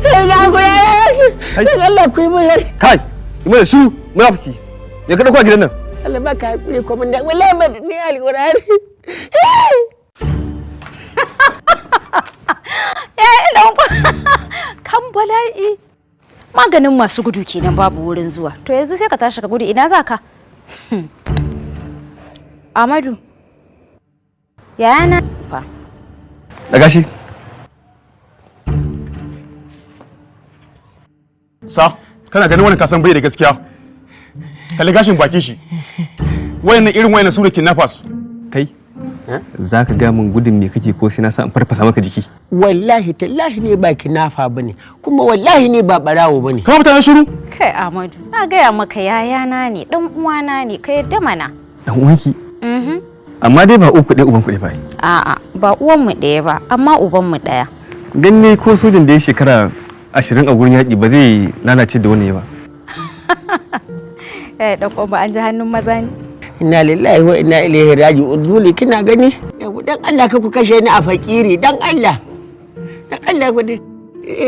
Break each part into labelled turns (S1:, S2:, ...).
S1: ga ku ya Allah ku yi mun rai
S2: kai mai shu munafiki ya kada ku a gidan nan
S1: Allah baka hakuri ko mun da wallahi ba ni alƙur'ani
S3: dan kan bala'i maganin masu gudu kenan babu wurin zuwa to yanzu sai ka tashi ka gudu ina zaka Amadu yana fa
S2: daga shi sa kana ganin wannan kasan bai da gaskiya kalli gashin bakin shi wayannan irin wayannan su da kidnappers kai za ka ga min gudun me kake ko sai na sa in farfasa maka jiki
S1: wallahi tallahi ne ba kinafa bane kuma wallahi ne ba barawo bane
S2: ka mutane shiru
S3: kai Amadu na gaya maka yayana ne dan uwana ne ka yadda mana
S2: dan uwanki amma dai ba uku ɗaya uban ku ɗaya ba
S3: a'a ba uwan mu ɗaya ba amma uban mu ɗaya
S2: ganne ko sojin da ya shekara 20 a gurin yaƙi ba zai lalace da wani ba
S3: dan ba an ji hannun maza ne
S1: inna lillahi wa inna ilaihi raji'un dole kina gani yau dan Allah ka ku kashe ni a fakiri dan Allah ku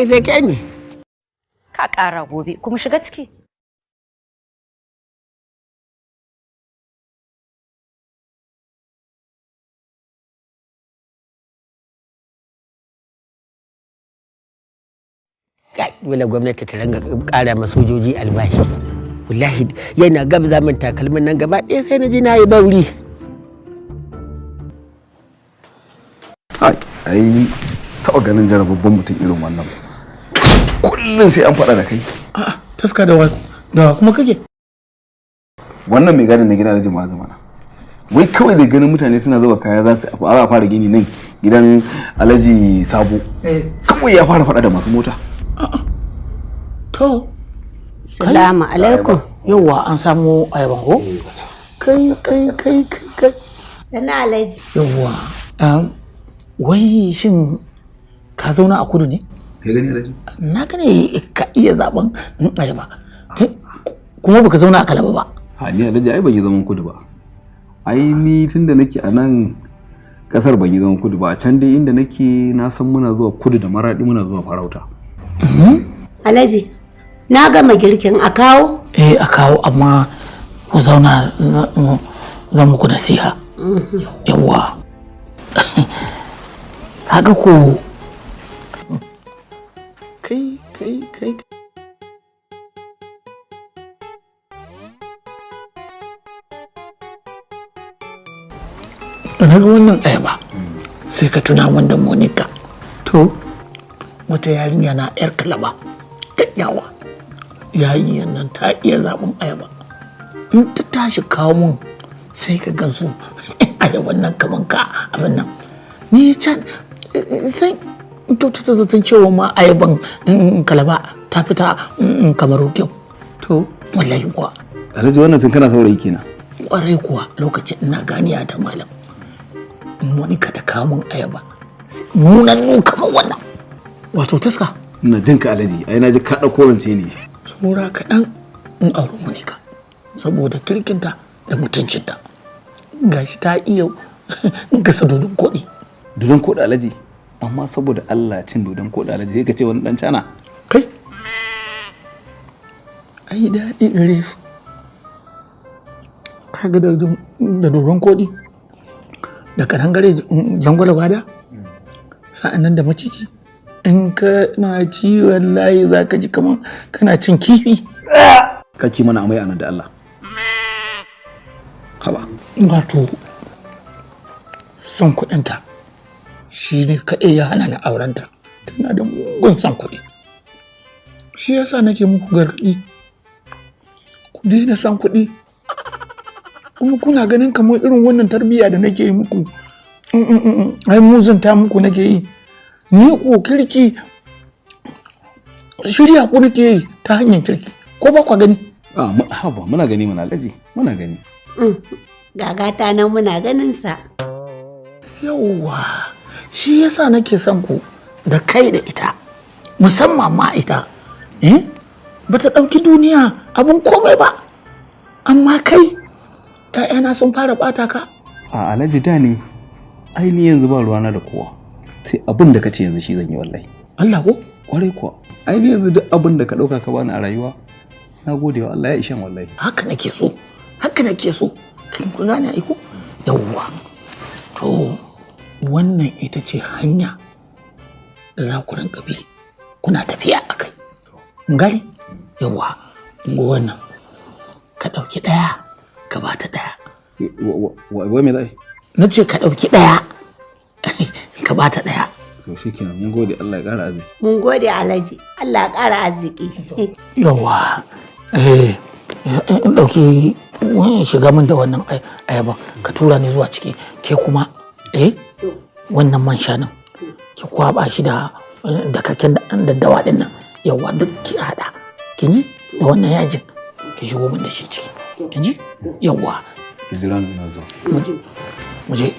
S1: sai kai ne
S3: ka ƙara gobe kuma shiga ciki
S1: dole gwamnati ta ranga ƙara ma sojoji albashi wallahi yana gab zaman takalmin nan gaba ɗaya sai na ji na yi bauri
S2: ai taɓa ganin jarababban mutum irin wannan kullum sai an faɗa da kai
S4: taska da kuma kake
S2: wannan mai gadin na gida da jama'a zamana wai kawai da ganin mutane suna zuba kaya za su fara gini nan gidan alhaji sabo kawai ya fara faɗa da masu mota
S4: to
S1: salamu alaikum
S4: yawa an samu ayaban ko
S1: kai
S3: sana alhaji
S4: yawa wai shin ka zauna a kudu ne
S2: kai gani alhaji
S4: na gane ka iya zaben ayaba kuma baka zauna a kalaba ba
S2: ni alhaji ai ban yi zaman kudu ba ai ni tunda nake a nan kasar ban yi zaman kudu ba a can dai inda nake na san muna zuwa kudu da maradi muna zuwa farauta
S5: alhaji na gama girkin a kawo
S4: a kawo amma ku zauna zan muku nasiha yawa kaga ko kai da naga wannan ayaba sai ka tuna min da Monica to wata yarinya na yar kalaba kyakkyawa yarinyar nan ta iya zaben ayaba in ta tashi kawo mun sai ka gansu ayaban nan kaman ka abin nan ni can sai in kyautata zaton cewa ma ayaban kalaba ta fita kamar kyau to wallahi kuwa
S2: alhaji wannan tun kana saurayi kenan
S4: kwarai kuwa lokacin ina ganiya ta malam wani ka ta kawo mun ayaba nunan kamar wannan wato taska
S2: ina jin ka alhaji ai na ji ka dauko rance ne
S4: tsora kaɗan in auri Monica saboda kirkinta da mutuncinta gashi ta iya gasa dodon koɗi
S2: alhaji amma saboda Allah cin dodon koɗi alhaji sai ka ce wani dan cana
S4: kai ai daɗi gare su kaga da dodon koɗi da kadangare jangwala gwada sa'an nan da maciji in kana ci wallahi za ka ji kamar kana cin kifi
S2: kake mana amai anan da Allah haba
S4: wato son kuɗinta shi ne kaɗai ya hana ni aurenta tana da mugun son kuɗi shi yasa nake muku gargaɗi ku daina son kuɗi kuma kuna ganin kamar irin wannan tarbiyya da nake yi muku ai muzunta muku nake yi ni ko kirki shirya ku nake yi ta hanyar kirki ko ba kwa gani
S2: haba muna gani mana alhaji muna gani
S5: gagata nan muna ganin sa
S4: yawwa shi yasa nake son ku da kai da ita musamman ma ita ba ta ɗauki duniya abin komai ba amma kai ‘ya'yana sun fara ɓata ka
S2: a alhaji da ne ainihin yanzu ba ruwana da kowa sai abin da kace yanzu shi zan yi wallahi
S4: Allah ko
S2: kwarai kuwa ai ni yanzu duk abin da ka dauka ka bani a rayuwa na gode wa Allah ya ishan wallahi.
S4: Haka nake so kun gane ai ko yawwa to wannan ita ce hanya da za ku rinka bi kuna tafiya akai ngari yawwa ngo wannan ka dauki daya ka bata daya
S2: wai me zai
S4: na ce ka dauki daya ka bata daya
S2: to shikenan mun gode Allah ya kara arziki
S5: mun gode Alhaji Allah ya kara arziki
S4: yawa dauki wani shiga min da wannan ayaba ka tura ni zuwa ciki ke kuma wannan man shanin ki kwaba shi da kakken daddawa din nan yawa duk ki hada kin ji da wannan yajin ki shigo min da shi ciki kin ji yawa
S2: ki jira ni na zo
S4: mu je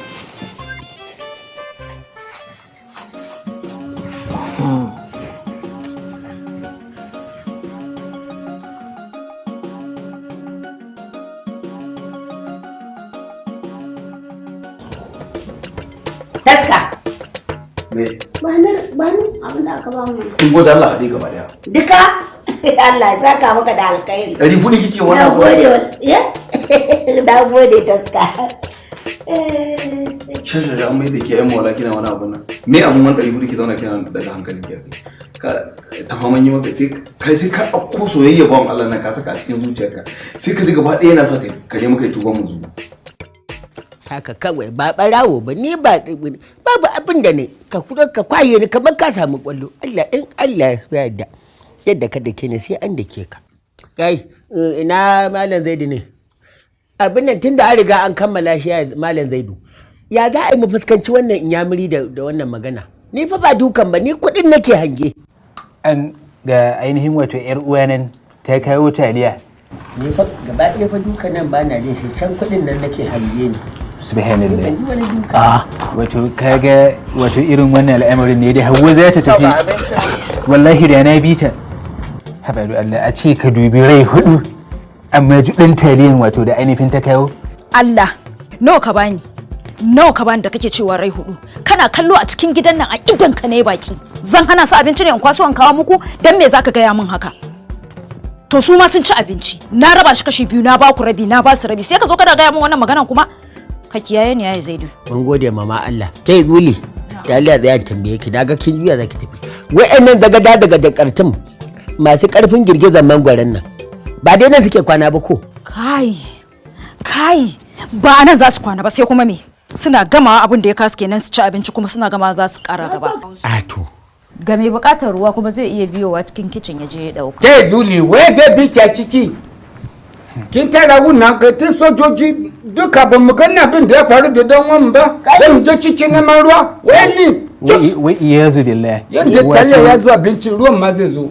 S5: taska
S6: me
S5: ba ni abin da aka ba mu
S6: kun gode Allah haɗe gaba daya
S5: duka Allah ya saka maka da alkhairi
S6: 400 kike wannan
S5: na gode na gode taska
S6: shashasha an mai da ke yan mawala kina wani abu nan me abun wani 400 ki zauna kina daga hankalin ki ka ta faman yi maka sai ka ɗauko soyayya bawan Allah nan ka saka a cikin zuciyarka sai ka ji gaba ɗaya yana sa ka nemi kai tuban mu zuwa
S1: haka kawai ba barawo ba ni babu abin da ne ka kwaye ni kamar ka samu kwallo Allah in Allah ya yadda ka dake ni sai an dake ka kai ina malam Zaidu ne abin nan tunda an riga an kammala shi malam Zaidu ya za a yi mu fuskanci wannan inyamuri da wannan magana ni fa ba dukan ba ni kudin nake hange
S7: an ga ainihin wato yar uwa nan ta kawo taliya
S1: ni fa gaba ɗaya fa dukan nan ba na jin shi can kudin nan nake hange ni
S7: subhanallah wato kaga wato irin wannan al'amarin ne dai Hauwa za ta tafi wallahi da na bita habadu Allah a ce ka dubi rai hudu amma judin taliyan wato da ainihin ta kawo
S3: Allah nawa ka bani da kake cewa rai hudu kana kallo a cikin gidan nan a idan ka ne baki zan hana su abinci ne in kwaso an kawo muku dan me zaka gaya min haka to su ma sun ci abinci na raba shi kashi biyu na ba ku rabi na ba su rabi sai ka zo kana gaya min wannan maganan kuma ka kiyaye ni yayi Zaidu
S1: mun gode mama Allah kai zuli da Allah zai tambaye ki daga kin juya zaki tafi wa'annan daga kartun masu karfin girgizan mangwaran nan ba dai nan suke kwana ba ko
S3: kai ba nan za su kwana ba sai kuma me suna gama abin da ya kasu kenan su ci abinci kuma suna gama za su kara gaba
S1: ato
S3: ga mai bukatar ruwa kuma zai iya biyowa cikin kicin ya je ya dauka
S8: ke zuli wai zai bi ki a ciki kin tara wannan ga tun sojoji duka ba mu ganna bin da ya faru da dan wani ba zan je cikin neman ruwa wai
S7: wai iyazu billahi
S8: yanda talle ya zuwa bincin ruwan ma zai zo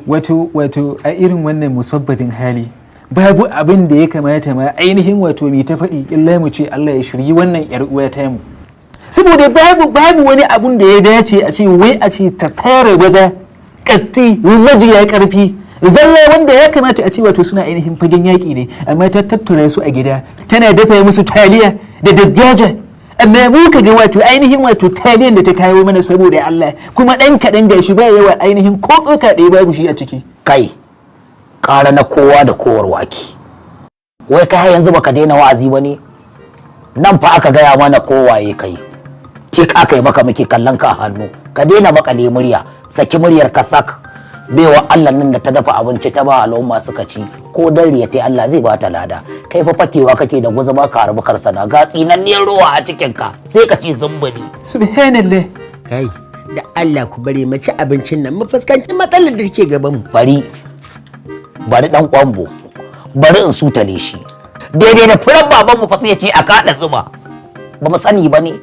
S7: wato a irin wannan musabbabin hali babu abin da ya kamata ma ainihin wato mai ta faɗi illa mu ce Allah ya shiryi wannan yar uwa ta mu saboda babu wani abun da ya dace a ce wai a ce ta fara gwada katti majiya karfi zalla wanda ya kamata a ce wato suna ainihin fagen yaƙi ne amma ta tattura su a gida tana dafa musu taliya da daddaja amma mu ka ga wato ainihin wato taliyan da ta kawo mana saboda Allah kuma dan kaɗan gashi ba yawa ainihin ko tsoka ɗaya babu shi a ciki
S9: kai ƙara na kowa da kowar waki wai kai yanzu baka daina wa'azi ba ne nan fa aka gaya mana kowaye kai tik aka yi maka muke kallon ka hannu ka daina makale murya saki muryar ka sak baiwa Allah nan da ta dafa abinci ta ba al'umma suka ci ko dariya ta Allah zai ba ta lada kai fa fatewa kake da guzuma ka harbi karsana ga tsinanniyar ruwa a cikin ka sai ka ci zumbuli
S7: subhanallah
S1: kai da Allah ku bari mu ci abincin nan mu fuskanci matsalar da take gaban mu
S9: bari dan Kwanbo bari in sutale shi daidai da furan baban mu fa sai ya ce a kada zuma ba mu sani ba ne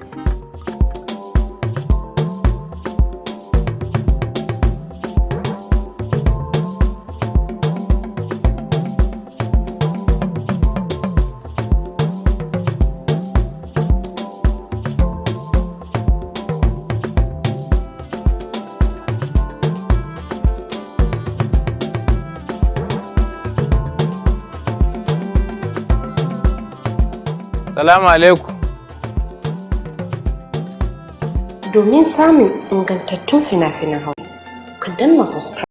S10: Salamu alaikum.
S11: Domin samun ingantattun fina-finan Hausa, ku danna subscribe.